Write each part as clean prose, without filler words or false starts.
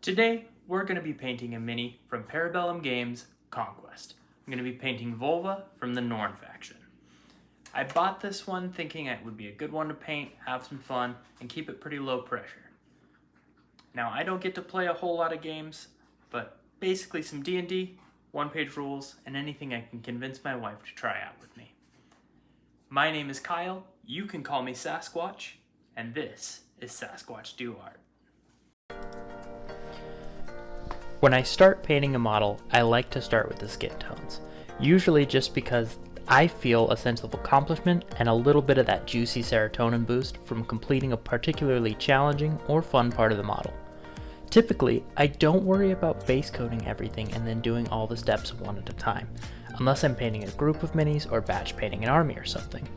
Today, we're going to be painting a mini from Parabellum Games Conquest. I'm going to be painting Volva from the Norn faction. I bought this one thinking it would be a good one to paint, have some fun, and keep it pretty low pressure. Now, I don't get to play a whole lot of games, but basically some D&D, one-page rules, and anything I can convince my wife to try out with me. My name is Kyle, you can call me Sasquatch, and this is Sasquatch Do Art. When I start painting a model, I like to start with the skin tones, usually just because I feel a sense of accomplishment and a little bit of that juicy serotonin boost from completing a particularly challenging or fun part of the model. Typically, I don't worry about base coating everything and then doing all the steps one at a time, unless I'm painting a group of minis or batch painting an army or something.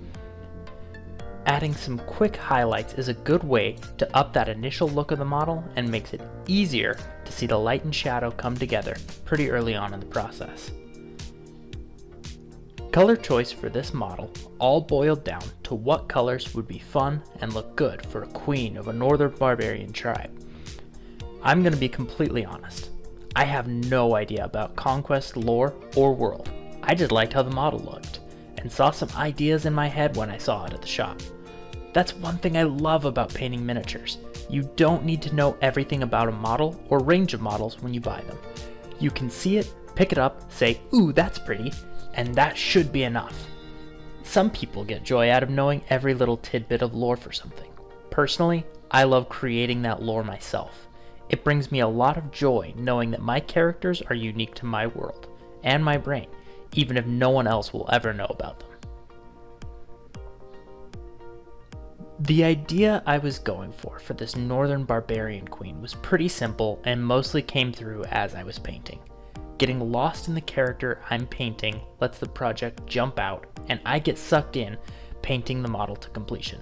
Adding some quick highlights is a good way to up that initial look of the model and makes it easier to see the light and shadow come together pretty early on in the process. Color choice for this model all boiled down to what colors would be fun and look good for a queen of a northern barbarian tribe. I'm going to be completely honest. I have no idea about Conquest lore or world. I just liked how the model looked and saw some ideas in my head when I saw it at the shop. That's one thing I love about painting miniatures. You don't need to know everything about a model or range of models when you buy them. You can see it, pick it up, say, "Ooh, that's pretty," and that should be enough. Some people get joy out of knowing every little tidbit of lore for something. Personally, I love creating that lore myself. It brings me a lot of joy knowing that my characters are unique to my world and my brain, even if no one else will ever know about them. The idea I was going for this northern barbarian queen was pretty simple and mostly came through as I was painting. Getting lost in the character I'm painting lets the project jump out and I get sucked in painting the model to completion.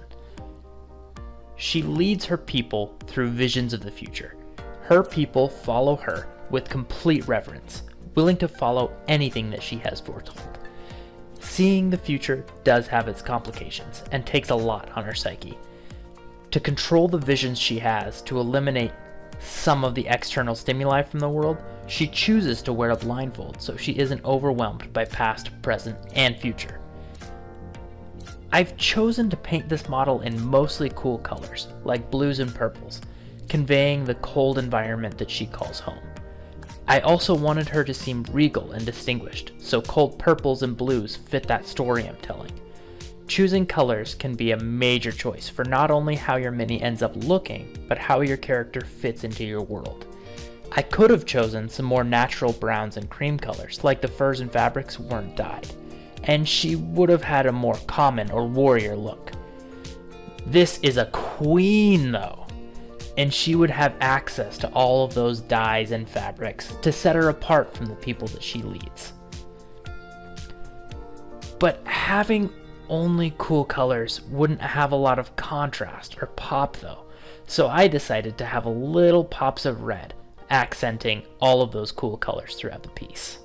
She leads her people through visions of the future. Her people follow her with complete reverence, willing to follow anything that she has foretold. Seeing the future does have its complications and takes a lot on her psyche. To control the visions she has to eliminate some of the external stimuli from the world, she chooses to wear a blindfold so she isn't overwhelmed by past, present, and future. I've chosen to paint this model in mostly cool colors, like blues and purples, conveying the cold environment that she calls home. I also wanted her to seem regal and distinguished, so cold purples and blues fit that story I'm telling. Choosing colors can be a major choice for not only how your mini ends up looking, but how your character fits into your world. I could have chosen some more natural browns and cream colors, like the furs and fabrics weren't dyed, and she would have had a more common or warrior look. This is a queen though, and she would have access to all of those dyes and fabrics to set her apart from the people that she leads. But having only cool colors wouldn't have a lot of contrast or pop though, so I decided to have a little pops of red, accenting all of those cool colors throughout the piece.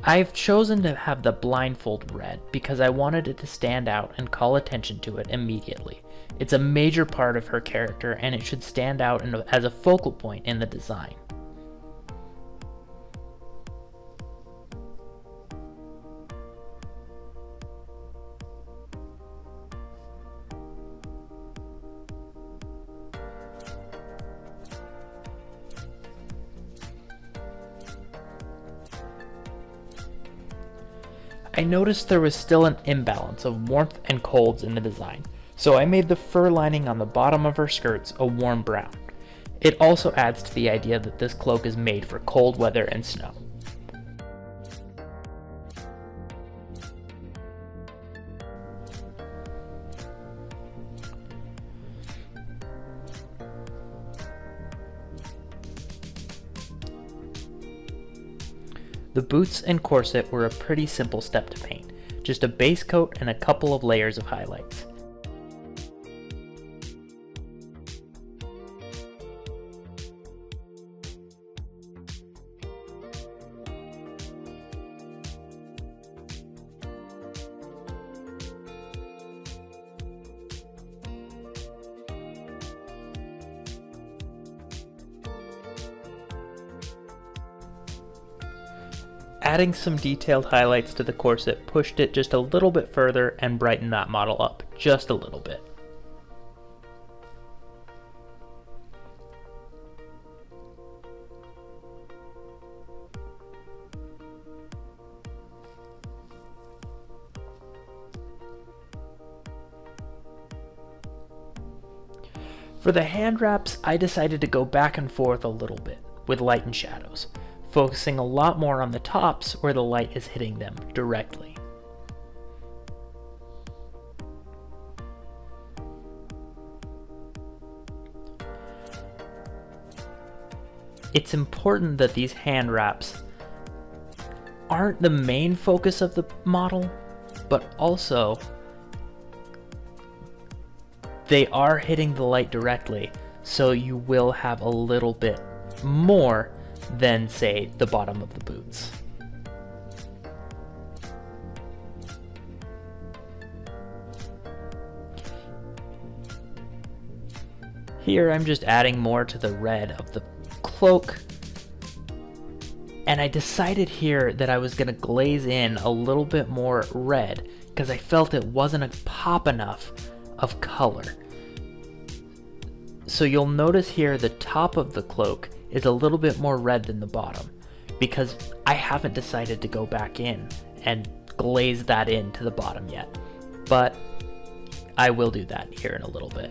I've chosen to have the blindfold red because I wanted it to stand out and call attention to it immediately. It's a major part of her character and it should stand out as a focal point in the design. I noticed there was still an imbalance of warmth and colds in the design, so I made the fur lining on the bottom of her skirts a warm brown. It also adds to the idea that this cloak is made for cold weather and snow. The boots and corset were a pretty simple step to paint, just a base coat and a couple of layers of highlights. Adding some detailed highlights to the corset pushed it just a little bit further and brightened that model up just a little bit. For the hand wraps, I decided to go back and forth a little bit with light and shadows, focusing a lot more on the tops where the light is hitting them directly. It's important that these hand wraps aren't the main focus of the model, but also they are hitting the light directly, so you will have a little bit more than, say, the bottom of the boots. Here I'm just adding more to the red of the cloak, and I decided here that I was going to glaze in a little bit more red because I felt it wasn't a pop enough of color. So you'll notice here the top of the cloak is a little bit more red than the bottom because I haven't decided to go back in and glaze that into the bottom yet, but I will do that here in a little bit.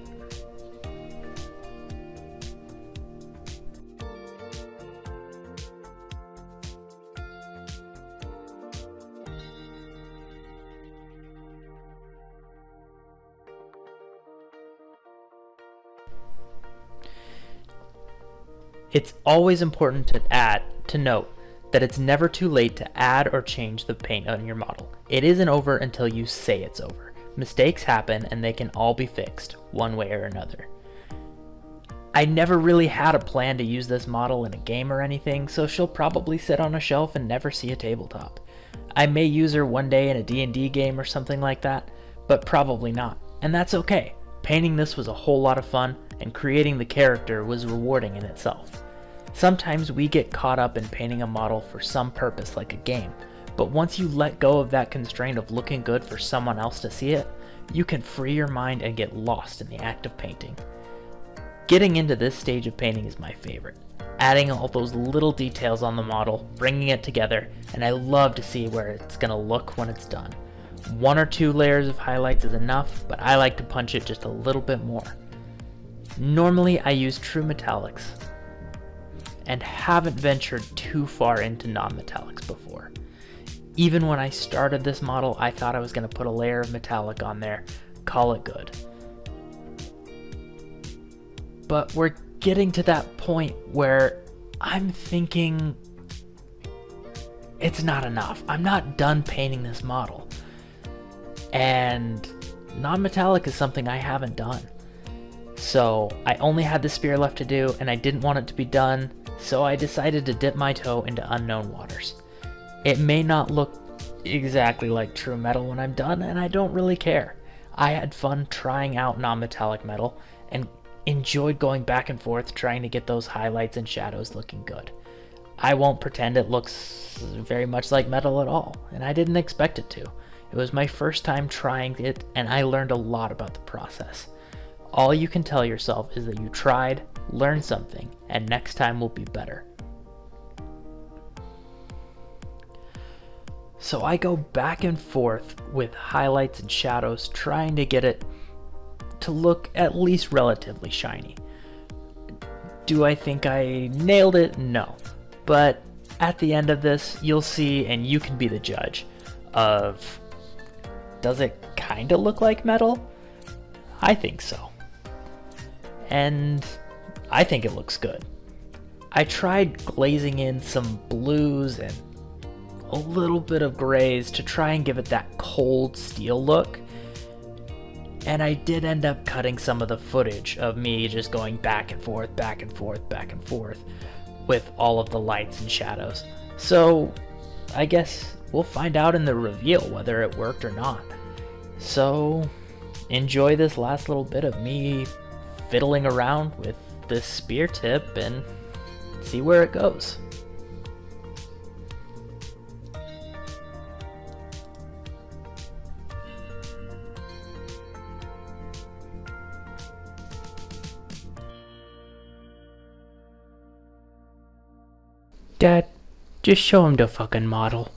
It's always important to note that it's never too late to add or change the paint on your model. It isn't over until you say it's over. Mistakes happen and they can all be fixed one way or another. I never really had a plan to use this model in a game or anything, so she'll probably sit on a shelf and never see a tabletop. I may use her one day in a D&D game or something like that, but probably not, and that's okay. Painting this was a whole lot of fun, and creating the character was rewarding in itself. Sometimes we get caught up in painting a model for some purpose like a game, but once you let go of that constraint of looking good for someone else to see it, you can free your mind and get lost in the act of painting. Getting into this stage of painting is my favorite. Adding all those little details on the model, bringing it together, and I love to see where it's going to look when it's done. 1 or 2 layers of highlights is enough, but I like to punch it just a little bit more. Normally I use true metallics and haven't ventured too far into non-metallics before. Even when I started this model, I thought I was going to put a layer of metallic on there, call it good. But we're getting to that point where I'm thinking it's not enough. I'm not done painting this model. And non-metallic is something I haven't done. So I only had the spear left to do, and I didn't want it to be done, so I decided to dip my toe into unknown waters. It may not look exactly like true metal when I'm done, and I don't really care. I had fun trying out non-metallic metal, and enjoyed going back and forth trying to get those highlights and shadows looking good. I won't pretend it looks very much like metal at all, and I didn't expect it to. It was my first time trying it, and I learned a lot about the process. All you can tell yourself is that you tried, learned something, and next time will be better. So I go back and forth with highlights and shadows, trying to get it to look at least relatively shiny. Do I think I nailed it? No. But at the end of this, you'll see, and you can be the judge of, does it kind of look like metal? I think so. And I think it looks good. I tried glazing in some blues and a little bit of grays to try and give it that cold steel look. And I did end up cutting some of the footage of me just going back and forth, back and forth, back and forth with all of the lights and shadows. So I guess we'll find out in the reveal whether it worked or not. So enjoy this last little bit of me fiddling around with this spear tip and see where it goes. Dad, just show him the fucking model.